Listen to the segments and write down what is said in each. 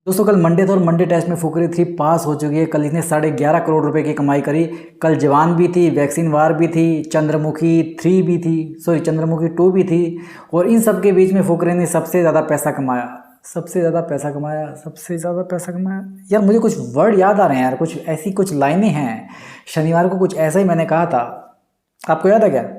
दोस्तों कल मंडे था और मंडे टेस्ट में फुकरे 3 पास हो चुकी है। कल इसने 11.5 करोड़ रुपए की कमाई करी। कल जवान भी थी, वैक्सीन वार भी थी, चंद्रमुखी 3 भी थी, सॉरी चंद्रमुखी 2 भी थी। और इन सब के बीच में फुकरे ने सबसे ज़्यादा पैसा कमाया, सबसे ज़्यादा पैसा कमाया, सबसे ज़्यादा पैसा कमाया। यार मुझे कुछ वर्ड याद आ रहे हैं यार, कुछ ऐसी कुछ लाइनें हैं। शनिवार को कुछ ऐसा ही मैंने कहा था, आपको याद है क्या?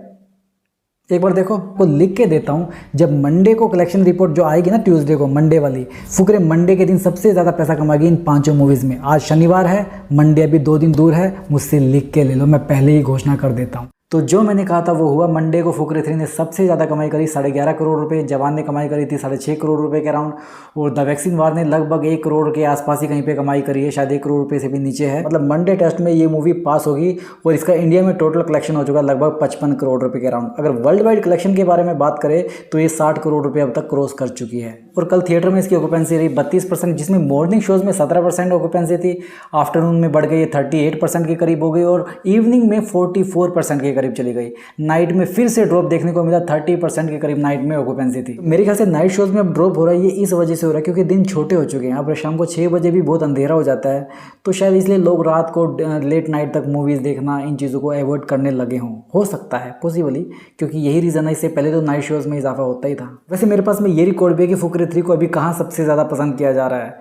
एक बार देखो, को लिख के देता हूँ। जब मंडे को कलेक्शन रिपोर्ट जो आएगी ना, ट्यूसडे को, मंडे वाली, फुकरे मंडे के दिन सबसे ज़्यादा पैसा कमाएगी इन 5 मूवीज़ में। आज शनिवार है, मंडे अभी 2 दिन दूर है, मुझसे लिख के ले लो, मैं पहले ही घोषणा कर देता हूँ। तो जो मैंने कहा था वो हुआ। मंडे को फुकरे 3 ने सबसे ज़्यादा कमाई करी, 11.5 करोड़ रुपए। जवान ने कमाई करी थी 6.5 करोड़ रुपए के अराउंड। और द वैक्सीन वार ने लगभग 1 करोड़ के आसपास ही कहीं पे कमाई करी है, शायद 1 करोड़ रुपए से भी नीचे है। मतलब मंडे टेस्ट में ये मूवी पास होगी। और इसका इंडिया में टोटल कलेक्शन हो चुका है लगभग 55 करोड़ रुपए के अराउंड। अगर वर्ल्ड वाइड कलेक्शन के बारे में बात करें तो ये 60 करोड़ रुपए अब तक क्रॉस कर चुकी है। और कल थिएटर में इसकी ऑक्यूपेंसी रही 32%, जिसमें मॉर्निंग शोज में 17% ऑक्यूपेंसी थी, आफ्टरनून में बढ़ गई 38% के करीब हो गई, और इवनिंग में 44% के करीब चली गई। नाइट में फिर से ड्रॉप देखने को मिला, 30% के करीब नाइट में ऑक्यूपेंसी थी। मेरे ख्याल से नाइट शोज में अब ड्रॉप हो रहा है, ये इस वजह से हो रहा है क्योंकि दिन छोटे हो चुके हैं। अब शाम को 6 बजे भी बहुत अंधेरा हो जाता है, तो शायद इसलिए लोग रात को लेट नाइट तक मूवीज़ देखना, इन चीज़ों को अवॉइड करने लगे हों। हो सकता है पॉसिबली, क्योंकि यही रीज़न है। इससे पहले तो नाइट शोज़ में इजाफा होता ही था। वैसे मेरे पास में ये रिकॉर्ड भी है कि फुकरे 3 को अभी कहाँ सबसे ज़्यादा पसंद किया जा रहा है।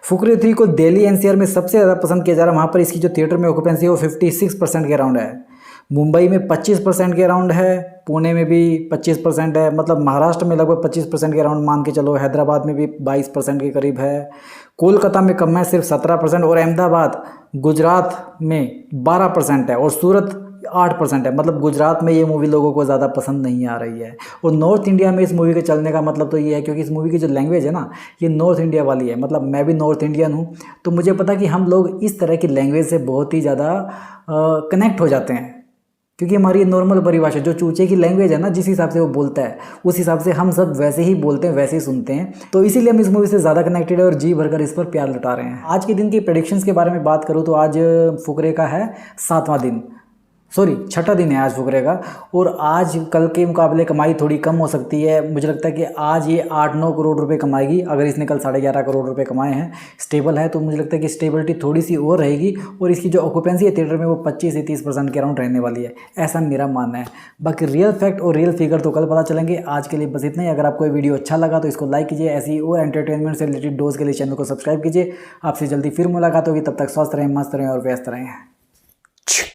फुकरे 3 को दिल्ली एनसीआर में सबसे ज़्यादा पसंद किया जा रहा है। वहाँ पर इसकी जो थिएटर में ऑक्यूपेंसी है वो 56% के अराउंड है। मुंबई में 25% के अराउंड है, पुणे में भी 25% है, मतलब महाराष्ट्र में लगभग 25% के अराउंड मान के चलो। हैदराबाद में भी 22% के करीब है। कोलकाता में कम है, सिर्फ 17%। और अहमदाबाद, गुजरात में 12% है। और सूरत 8% है। मतलब गुजरात में ये मूवी लोगों को ज़्यादा पसंद नहीं आ रही है। और नॉर्थ इंडिया में इस मूवी के चलने का मतलब तो ये है क्योंकि इस मूवी की जो लैंग्वेज है ना, ये नॉर्थ इंडिया वाली है। मतलब मैं भी नॉर्थ इंडियन हूँ, तो मुझे पता कि हम लोग इस तरह की लैंग्वेज से बहुत ही ज़्यादा कनेक्ट हो जाते हैं, क्योंकि हमारी नॉर्मल परिभाषा जो चूचे की लैंग्वेज है ना, जिस हिसाब से वो बोलता है उस हिसाब से हम सब वैसे ही बोलते हैं, वैसे ही सुनते हैं। तो इसीलिए हम इस मूवी से ज़्यादा कनेक्टेड है और जी भरकर इस पर प्यार लुटा रहे हैं। आज के दिन की प्रेडिक्शंस के बारे में बात करूँ तो आज फुकरे का है 7वां दिन, सॉरी 6ठा दिन है आज फुकरे का। और आज कल के मुकाबले कमाई थोड़ी कम हो सकती है। मुझे लगता है कि आज ये 8-9 करोड़ रुपए कमाएगी। अगर इसने कल 11.5 करोड़ रुपए कमाए हैं, स्टेबल है, तो मुझे लगता है कि स्टेबिलिटी थोड़ी सी और रहेगी। और इसकी जो ऑक्यूपेंसी है थिएटर में वो 25 से 30% के अराउंड रहने वाली है, ऐसा मेरा मानना है। बाकी रियल फैक्ट और रियल फिगर तो कल पता चलेंगे। आज के लिए बस इतना ही। अगर आपको ये वीडियो अच्छा लगा तो इसको लाइक कीजिए। ऐसी और एंटरटेनमेंट से रिलेटेड डोज के लिए चैनल को सब्सक्राइब कीजिए। आपसे जल्दी फिर मुलाकात होगी, तब तक स्वस्थ रहें, मस्त रहें और व्यस्त रहें।